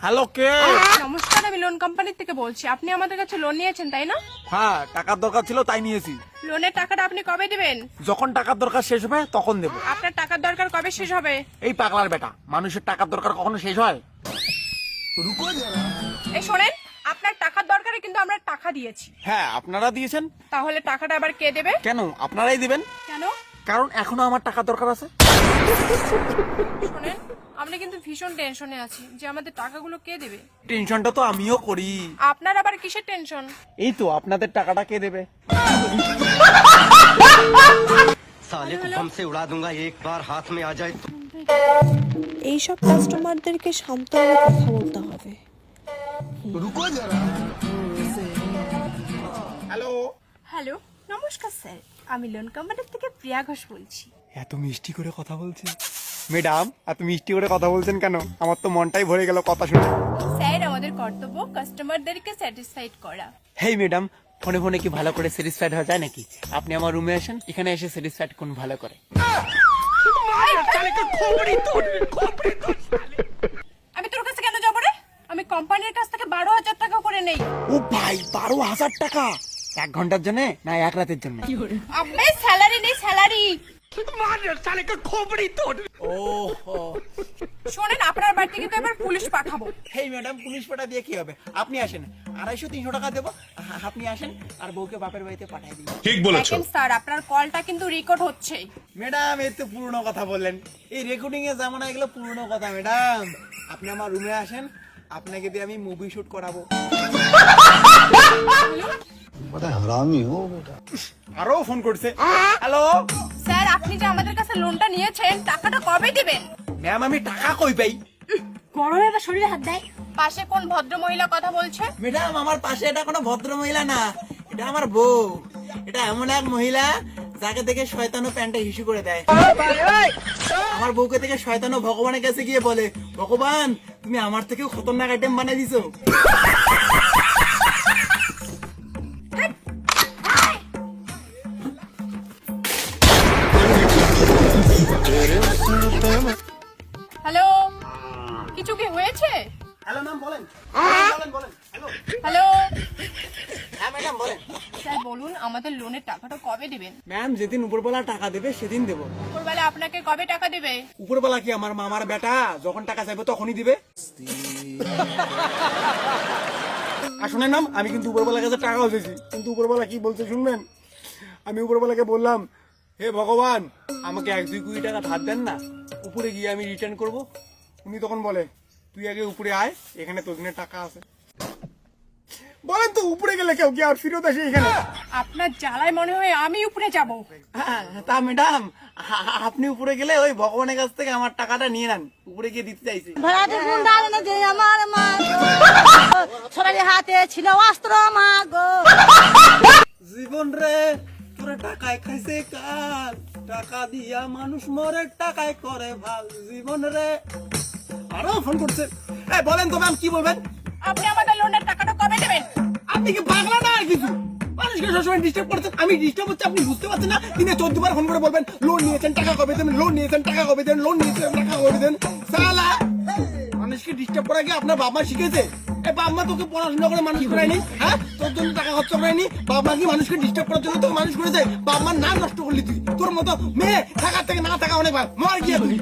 Hello কে? নমস্কার, আমি loan company থেকে বলছি। আপনি আমাদের কাছে লোন নিয়েছেন তাই না? হ্যাঁ, টাকার দরকার ছিল তাই নিয়েছি। লোনের টাকাটা আপনি কবে দিবেন? যখন টাকার দরকার শেষ হবে তখন দেবো। আপনার টাকার দরকার কবে শেষ হবে? এই পাগলার বেটা, মানুষের টাকার দরকার কখনো শেষ হয়? এই শোনেন, আপনার টাকার দরকারে কিন্তু আমরা টাকা দিয়েছি। হ্যাঁ, আপনারা দিয়েছেন। তাহলে টাকাটা আবার কে দেবে? কেন আপনারাই দিবেন? কেন? কারণ এখনো আমার টাকার দরকার আছে। শোনেন, আমরা কিন্তু ভীষণ টেনশনে আছি যে আমাদের টাকাগুলো কে দেবে। টেনশনটা তো আমিও করি। আপনার আবার কিসের টেনশন? এই তো আপনাদের টাকাটা কে দেবে? साले को बम से उड़ा दूंगा एक बार हाथ में आ जाए तो। এইসব কাস্টমারদেরকে শান্তভাবে কথা বলতে হবে। হ্যালো, হ্যালো, নমস্কার স্যার, আমি লোন কোম্পানি থেকে প্রিয়া ঘোষ বলছি। এত মিষ্টি করে কথা বলছেন ম্যাডাম? এত মিষ্টি করে কথা বলছেন কেন? আমার তো মনটাই ভরে গেল কথা শুনে। স্যার, আমাদের কর্তব্য কাস্টমারদেরকে স্যাটিসফাইড করা। হেই ম্যাডাম, ফোনে ফোনে কি ভালো করে স্যাটিসফাইড হওয়া যায় নাকি? আপনি আমার রুমে আসেন, এখানে এসে স্যাটিসফাইড কোন ভালো করে। আমি তোর কাছে কেন যাবো রে? আমি কোম্পানির কাছ থেকে 12,000 টাকা করে নেই। ও ভাই, 12,000 টাকা 1 ঘন্টার জন্য না 1 রাতের জন্য? আবে স্যালারি নেই, স্যালারি। শোনেন, আপনার বাড়িতে কিন্তু এবার পুলিশ পাঠাবো। হেই ম্যাডাম, পুলিশ পাঠা দিয়ে কি হবে? আপনি আসেন, 250-300 টাকা দেবো। আপনি আসেন আর বউকে বাপের বাড়িতে পাঠিয়ে দিন। ঠিক বলেছো। দেখেন স্যার, আপনার কলটা কিন্তু রেকর্ড হচ্ছে। ম্যাডাম, এই তো পুরনো কথা বললেন। এই রেকর্ডিং এ জামানা এগুলো পুরনো কথা ম্যাডাম। আপনি আমার রুমে আসেন, আপনাকে দিয়ে আমি মুভি শুট করাবো। আরো ফোন করছে। হ্যালো স্যার, আপনি যে আমাদের কাছে লোনটা নিয়েছেন, টাকাটা কবে দিবেন? ম্যাম, আমি টাকা কই পাই? গরমে বা শরীরে হাত দেয়। পাশে কোন ভদ্র মহিলা কথা বলছে? ম্যাডাম, আমার পাশে এটা কোনো ভদ্র মহিলা না, এটা আমার বউ। এটা এমন এক মহিলা যাকে দেখে শয়তানও প্যান্টে হিসু করে দেয়। আমার বউকে থেকে শয়তানও ভগবানের কাছে গিয়ে বলে, ভগবান তুমি আমার থেকেও খতরনাক আইটেম বানিয়ে দিছো। হ্যালো, কিছু কি হয়েছে? হ্যালো ম্যাম, বলেন। বলেন হ্যালো। হ্যালো হ্যাঁ ম্যাডাম, বলেন। স্যার, বলুন আমাদের লোনের টাকাটা কবে দিবেন? ম্যাম, যেদিন উপরবেলা টাকা দেবে সেদিন দেবো। দুপুরবেলা আপনাকে কবে টাকা দেবে? উপরবেলা কি আমার মামার বেটা? যখন টাকা চাইবে তখনই দিবে। আর শুনেন ম্যাম, আমি কিন্তু উপরবেলার কাছে টাকা উঠেছি, কিন্তু উপরবেলা কি বলছে শুনবেন? আমি উপরবেলাকে বললাম, হে ভগবান আমাকে 1-2 কোটি টাকা ধার দেন না, উপরে গিয়ে আমি রিটার্ন করব। উনি তখন বলে, তুই আগে উপরে আয়, এখানে তোর জন্য টাকা আছে। বলেন তো, উপরে গেলে কেউ কি আর ফিরত আসে এখানে? আপনার জ্বালায় মনে হয় আমি উপরে যাব। হ্যাঁ, তা ম্যাডাম, আপনি উপরে গেলে ওই ভগবানের কাছ থেকে আমার টাকাটা নিয়ে নেন, উপরে গিয়ে দিতে চাইছি। ভাড়াতে ফোন দাঁড়ানো যে আমার মা ছোটালি হাতে ছিল অস্ত্র মা গো। জীবন রে তোরে টাকায় খাইছে কাল, টাকা দিয়া মানুষ মরে টাকায় করে ভাল। জীবন রে। আরো ফোন করছে। এই বলেন তো ম্যাম, কি বলবেন? আপনি আমাদের লোনের টাকাটা কবে দেবেন? আপনি কি পাগলা না আর কিছু? মানুষকে সবসময় ডিস্টার্ব করছেন। আমি ডিস্টার্ব হচ্ছে, আপনি বুঝতে পারছেন না? দিনে 14 বার ফোন করে বলবেন, লোন নিয়েছেন টাকা কবে দেবেন, লোন নিয়েছেন টাকা কবে দেবেন, লোন নিয়েছেন টাকা কবে দেবেন। সালা, মানুষকে ডিস্টার্ব করা কি আপনার বাবা শিখেছে? এই বাবা তোকে পড়াশোনা করে মানুষ করায়নি? হ্যাঁ, তোর জন্য টাকা খরচ করায়নি? বাবা কি মানুষকে ডিস্টার্ব করার জন্য তোকে মানুষ করেছে? বাবার নাম নষ্ট করলি তুই। তোর মতো মেয়ে থাকার থেকে না থাকা অনেক ভালো। মর গিয়ে তুই।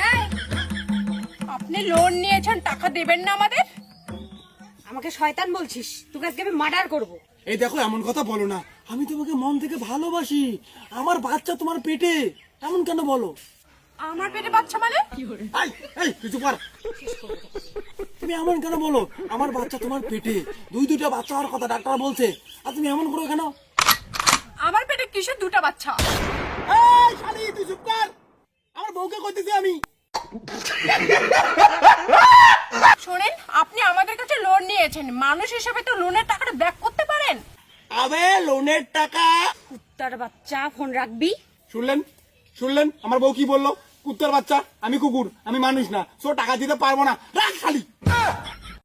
এই, আপনি লোন নিয়েছেন, টাকা দেবেন না আমাদের? আমাকে শয়তান বলছিস? তোকে আজকে আমি মার্ডার করব। এই দেখো, এমন কথা বলো না। আমি তোমাকে মন থেকে ভালোবাসি। আমার বাচ্চা তোমার পেটে, এমন কেন বলো? আমার পেটে বাচ্চা মানে? এই, এই, কিছু কর। তুমি এমন কেন বলো? আমার বাচ্চা তোমার পেটে, 2টা বাচ্চা হওয়ার কথা ডাক্তার বলছে, আর তুমি এমন করো কেন? আমার পেটে কিসের 2টা বাচ্চা? এই শালি, তুই চুপ কর। আমার বউকে কইতেছি আমি। শোনেন, আপনি আমাদের কাছে লোন নিয়েছেন, মানুষ হিসেবে তো লোনের টাকাটা ব্যাক করতে পারেন। আবে লোনের টাকা। কুত্তার বাচ্চা, ফোন রাখবি। শুনলেন? শুনলেন আমার বউ কি বললো? কুত্তার বাচ্চা, আমি কুকুর, আমি মানুষ না, সো টাকা দিতে পারবো না। রাখ শালি।